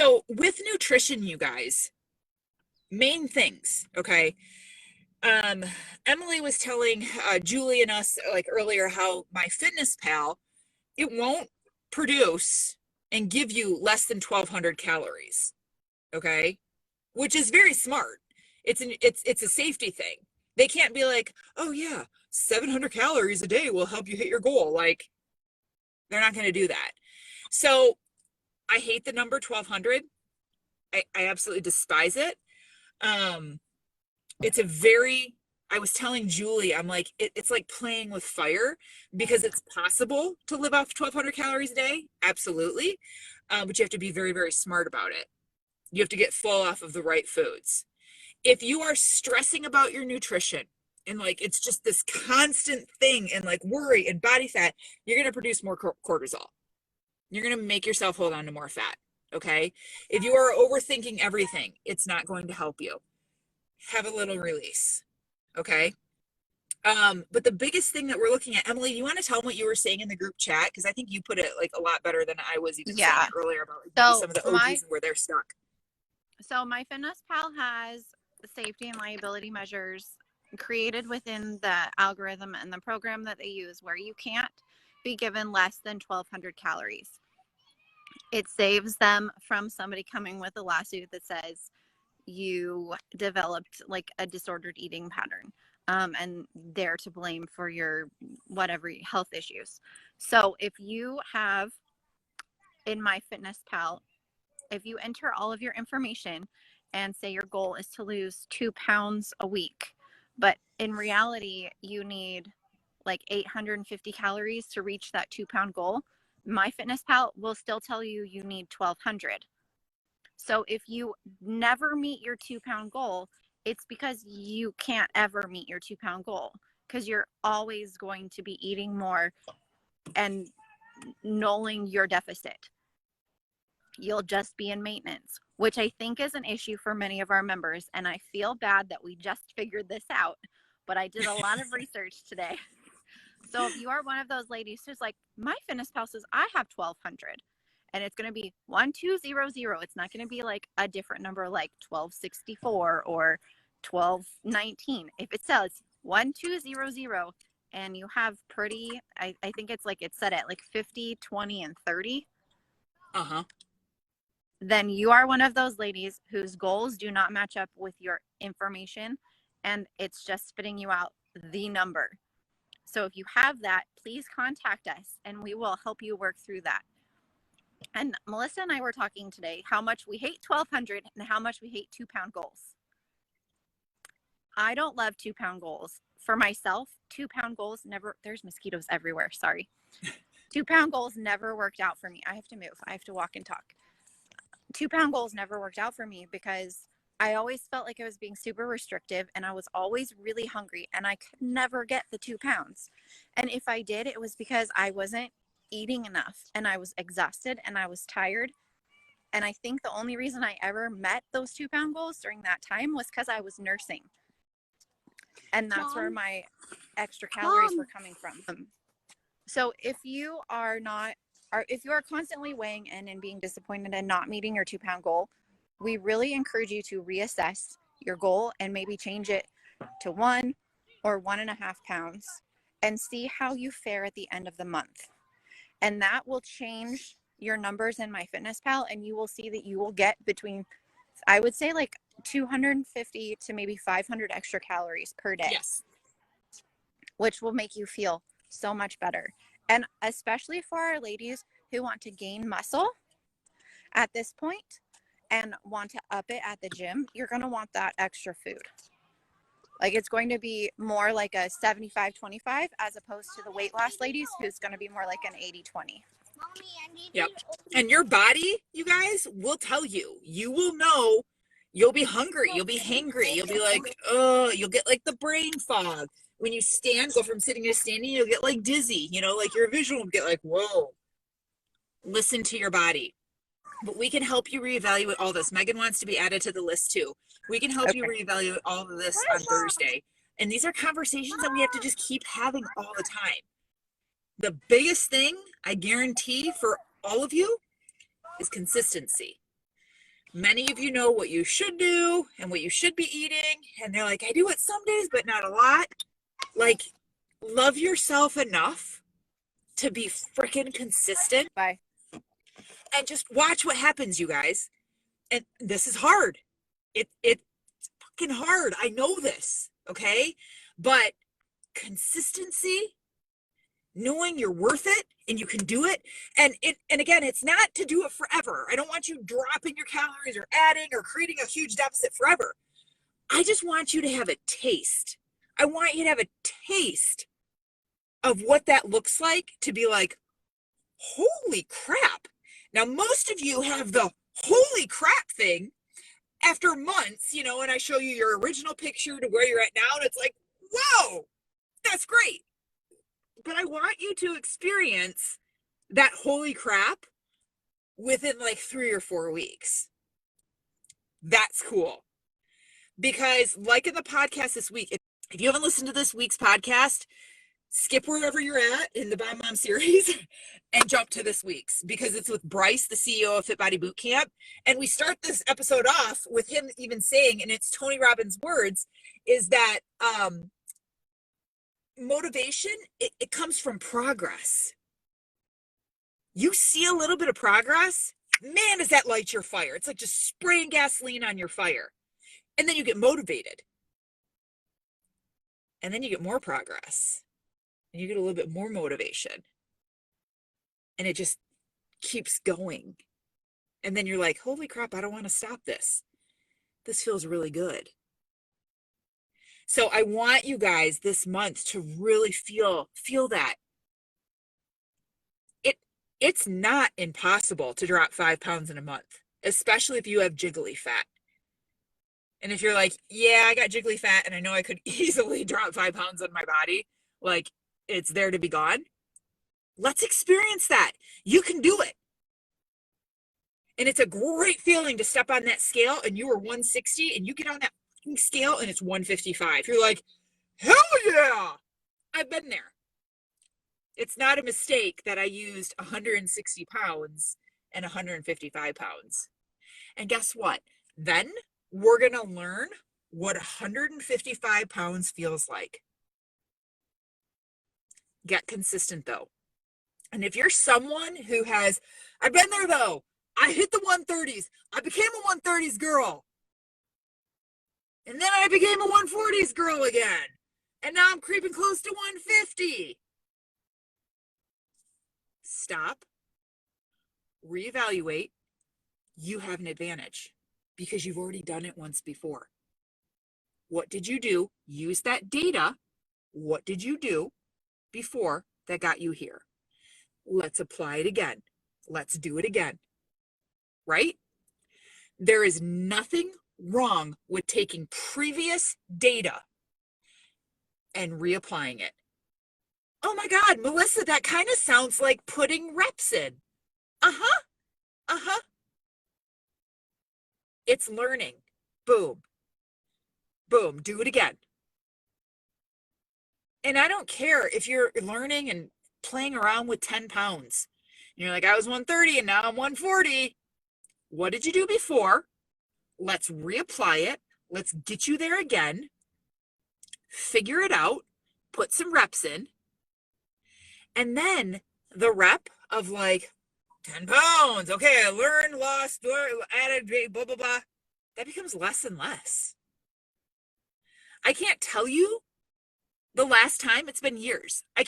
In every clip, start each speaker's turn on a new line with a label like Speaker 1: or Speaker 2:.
Speaker 1: So with nutrition, you guys, main things, okay? Emily was telling Julie and us like earlier how my Fitness Pal, it won't produce and give you less than 1,200 calories, okay? Which is very smart. It's a safety thing. They can't be like, oh yeah, 700 calories a day will help you hit your goal. Like, they're not going to do that. So I hate the number 1,200. I absolutely despise it. It's a very, I was telling Julie, I'm like, it's like playing with fire because it's possible to live off 1,200 calories a day. Absolutely. But you have to be very, very smart about it. You have to get full off of the right foods. If you are stressing about your nutrition and like it's just this constant thing and like worry and body fat, you're going to produce more cortisol. You're going to make yourself hold on to more fat. Okay. If you are overthinking everything, it's not going to help you. Have a little release. Okay. But the biggest thing that we're looking at, Emily, you want to tell them what you were saying in the group chat? Because I think you put it like a lot better than I was even saying it earlier about like, some of the OGs and where they're stuck.
Speaker 2: So MyFitnessPal has safety and liability measures created within the algorithm and the program that they use where you can't be given less than 1,200 calories. It saves them from somebody coming with a lawsuit that says you developed like a disordered eating pattern, and they're to blame for your whatever health issues. So if you have in MyFitnessPal, if you enter all of your information and say your goal is to lose 2 pounds a week, but in reality you need like 850 calories to reach that 2 pound goal, MyFitnessPal will still tell you you need 1,200. So if you never meet your 2 pound goal, it's because you can't ever meet your 2 pound goal because you're always going to be eating more and nulling your deficit. You'll just be in maintenance, which I think is an issue for many of our members. And I feel bad that we just figured this out, but I did a lot of research today. So if you are one of those ladies who's like, MyFitnessPal says I have 1,200 and it's going to be 1,200. It's not going to be like a different number like 1,264 or 1,219. If it says 1,200 and you have pretty, I think it's like it's set at like 50, 20, and 30. Then you are one of those ladies whose goals do not match up with your information and it's just spitting you out the number. So if you have that, please contact us and we will help you work through that. And Melissa and I were talking today how much we hate 1,200 and how much we hate 2 pound goals. I don't love 2 pound goals. For myself, 2 pound goals never, there's mosquitoes everywhere, sorry. 2 pound goals never worked out for me. I have to move. I have to walk and talk. 2 pound goals never worked out for me because I always felt like I was being super restrictive and I was always really hungry and I could never get the 2 pounds. And if I did, it was because I wasn't eating enough and I was exhausted and I was tired. And I think the only reason I ever met those 2 pound goals during that time was because I was nursing. And that's where my extra calories were coming from. So if you are not, or if you are constantly weighing in and being disappointed and not meeting your 2 pound goal, we really encourage you to reassess your goal and maybe change it to 1 or 1.5 pounds and see how you fare at the end of the month. And that will change your numbers in MyFitnessPal, and you will see that you will get between, I would say like 250 to maybe 500 extra calories per day.
Speaker 1: Yes.
Speaker 2: Which will make you feel so much better. And especially for our ladies who want to gain muscle at this point and want to up it at the gym, you're going to want that extra food. Like it's going to be more like a 75-25 as opposed to the weight loss ladies who's going to be more like an 80-20.
Speaker 1: Yep. And your body, you guys, will tell you. You will know. You'll be hungry. You'll be hangry. You'll be like, oh, you'll get like the brain fog. When you go from sitting to standing, you'll get like dizzy, like your vision will get like, whoa. Listen to your body. But we can help you reevaluate all this. Megan wants to be added to the list too. We can help you reevaluate all of this on Thursday. And these are conversations that we have to just keep having all the time. The biggest thing I guarantee for all of you is consistency. Many of you know what you should do and what you should be eating. And they're like, I do it some days, but not a lot. Like, love yourself enough to be freaking consistent.
Speaker 2: Bye.
Speaker 1: And just watch what happens, you guys. And this is hard. It's fucking hard. I know this, okay? But consistency, knowing you're worth it and you can do it. And again, it's not to do it forever. I don't want you dropping your calories or adding or creating a huge deficit forever. I just want you to have a taste. I want you to have a taste of what that looks like, to be like, holy crap. Now, most of you have the holy crap thing after months, you know, and I show you your original picture to where you're at now, and it's like, whoa, that's great. But I want you to experience that holy crap within like 3 or 4 weeks. That's cool. Because like in the podcast this week, if you haven't listened to this week's podcast, skip wherever you're at in the Bomb Mom series and jump to this week's, because it's with Bryce, the CEO of Fit Body Boot Camp. And we start this episode off with him even saying, and it's Tony Robbins' words, is that motivation, it comes from progress. You see a little bit of progress, man, does that light your fire. It's like just spraying gasoline on your fire. And then you get motivated. And then you get more progress. And you get a little bit more motivation. And it just keeps going. And then you're like, holy crap, I don't want to stop this. This feels really good. So I want you guys this month to really feel that. It's not impossible to drop 5 pounds in a month, especially if you have jiggly fat. And if you're like, yeah, I got jiggly fat and I know I could easily drop 5 pounds on my body, like it's there to be gone. Let's experience that. You can do it. And it's a great feeling to step on that scale and you were 160 and you get on that scale and it's 155. You're like, hell yeah, I've been there. It's not a mistake that I used 160 pounds and 155 pounds. And guess what? Then we're going to learn what 155 pounds feels like. Get consistent though. And if you're someone who has, I've been there though, I hit the 130s. I became a 130s girl. And then I became a 140s girl again. And now I'm creeping close to 150. Stop, reevaluate. You have an advantage because you've already done it once before. What did you do? Use that data. What did you do before that got you here? Let's apply it again. Let's do it again. Right? There is nothing wrong with taking previous data and reapplying it. Oh my God, Melissa, that kind of sounds like putting reps in. It's learning. Boom. Boom. Do it again. And I don't care if you're learning and playing around with 10 pounds. You're like, I was 130 and now I'm 140. What did you do before? Let's reapply it. Let's get you there again. Figure it out. Put some reps in. And then the rep of like 10 pounds. Okay, I learned, lost, added, blah, blah, blah. That becomes less and less. I can't tell you the last time. It's been years. I'd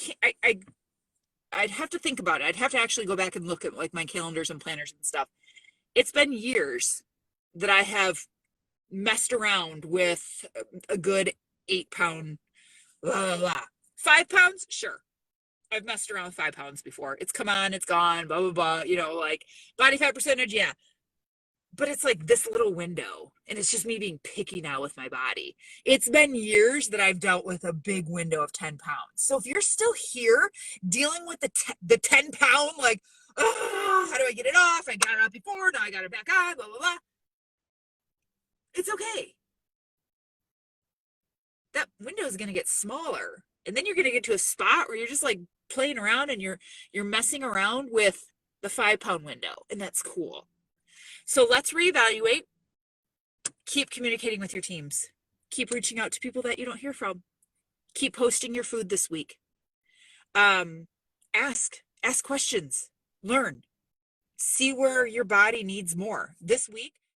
Speaker 1: have to think about it. I'd have to actually go back and look at like my calendars and planners and stuff. It's been years that I have messed around with a good 8 pound, blah, blah, blah. 5 pounds? Sure. I've messed around with 5 pounds before. It's come on, it's gone, blah, blah, blah. You know, like body fat percentage, yeah. But it's like this little window. And it's just me being picky now with my body. It's been years that I've dealt with a big window of 10 pounds. So if you're still here dealing with the 10 pound, like, oh, how do I get it off? I got it off before, now I got it back on, blah, blah, blah. It's okay. That window is going to get smaller. And then you're going to get to a spot where you're just like playing around and you're messing around with the 5 pound window. And that's cool. So let's reevaluate. Keep communicating with your teams. Keep reaching out to people that you don't hear from. Keep posting your food this week. Ask questions, learn, see where your body needs more. This week,